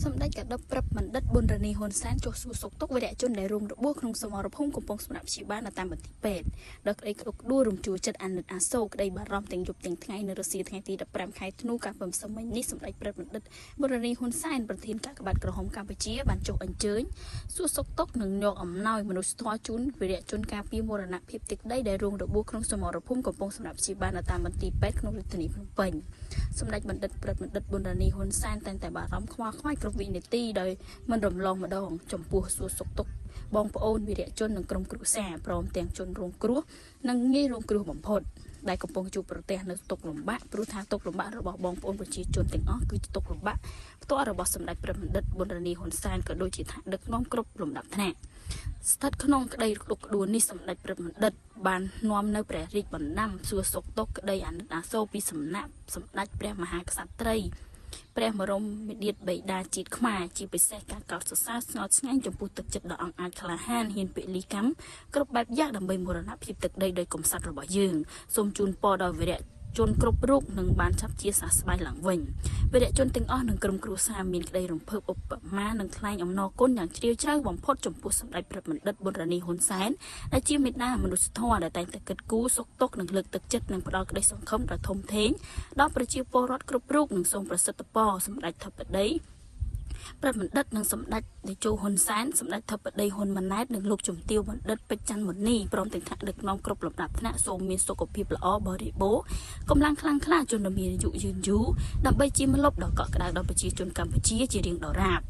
សម្ដេចកាដិបប្រាប់បណ្ឌិតប៊ុនរនីហ៊ុនសែនចុះសួរសុខទុក្ខវីរៈជនដែលរួមរបួសក្នុងសមរភូមិកំពុងសម្រាប់ព្យាបាលនៅតាមមន្ទីរពេទ្យដល់ក្តីក្តុកក្តួលរំជួលចិត្តអាណិតអាសូរក្តីបារម្ភទាំងយប់ទាំងថ្ងៃនៅរសៀលថ្ងៃទី15ខែធ្នូកាលពីម្សិលមិញនេះសម្ដេចប្រាប់បណ្ឌិតប៊ុនរនីហ៊ុនសែនប្រធានកាកបាទក្រហមកម្ពុជាបានចុះអញ្ជើញសួរសុខទុក្ខនិងយកអំណោយមនុស្សធម៌ជូនវីរៈជនការពារមរណភាពទឹកដីដែលរងរបួសក្នុងសមរភូមិកំពុងសម្រាប់ព្យាបាលនៅតាមមន្ទីរពេទ្យក្នុងរាជធានីភ្នំពេញសម្ដេចបណ្ឌិតប្រាប់បណ្ឌិតប៊ុនរនីហ៊ុនសែនតែបារម្ភខ្វល់ខ្វាយគ្រប់វិនាទីដោយមិនរំលងម្ដងចំពោះសួរសុខទុក្ខបងប្អូនវីរៈជននិងក្រុមគ្រួសារព្រមទាំងជនរងគ្រោះនិងងាយរងគ្រោះបំផុតដែលកំពុងជួបប្រទះនៅទុក្ខលំបាកព្រោះថាទុក្ខលំបាករបស់បងប្អូនប្រជាជនទាំងអស់គឺជាទុក្ខលំបាកផ្ទាល់របស់សម្ដេចព្រះបណ្ឌិតប៊ុនរនីហ៊ុនសែនក៏ដូចជាថ្នាក់ដឹកនាំគ្រប់លំដាប់ថ្នាក់ស្ថិតក្នុងក្តីក្តុកក្តួលនេះសម្ដេចព្រះបណ្ឌិតបាននាំនៅព្រះរាជបណ្ដាំសួរសុខទុក្ខក្តីអាណិតអាសូរពីសំណាក់សម្ដេចព្រះមហាក្សត្រីព្រះបរមមាឌិតបិតាជាតិខ្មែរជាពិសេសការកោតសរសើរស្ងោតស្ងាញចំពោះទឹកចិត្តដ៏អង់អាចក្លាហានហ៊ានពលីកម្មគ្រប់បែបយ៉ាងដើម្បីមរណភាពទឹកដីដោយកំសត់របស់យើងសូមជូនពរដល់វីរៈជនគ្រប់រូបនឹងបានចាប់ជាសះស្បើយឡើងវិញវីរៈជនទាំងអស់និងក្រុមគ្រួសារមានក្តីរំភើបឧបមានិងថ្លែងអំណរគុណយ៉ាងជ្រាលជ្រៅបំផុតចំពោះសម្ដេចព្រះបណ្ឌិតប៊ុនរនីហ៊ុនសែនដែលជាមេដាមនុស្សធម៌ដែលតែងតែគិតគូរសុខទុក្ខនិងលើកទឹកចិត្តនិងផ្ដល់ក្តីសង្ឃឹមដ៏ធំធេងដល់ប្រជាពលរដ្ឋគ្រប់រូបនិងសូមប្រសិទ្ធពរសម្ដេចធិបតីព្រះបណ្ឌិតនិងសម្ដេចតេជោហ៊ុនសែនសម្ដេចធិបតីហ៊ុនម៉ាណែតនិងលោកជំទាវបណ្ឌិតពេជ្រច័ន្ទមុនីព្រមទាំងថ្នាក់ដឹកនាំគ្រប់លំដាប់ថ្នាក់សូមមានសុខភាពល្អបរិបូរណ៍កម្លាំងខ្លាំងក្លាជនមានអាយុយឺនយូរដើម្បីជាម្លប់ដ៏កក់ក្ដៅដល់ប្រជាជនកម្ពុជាជារៀងដរាប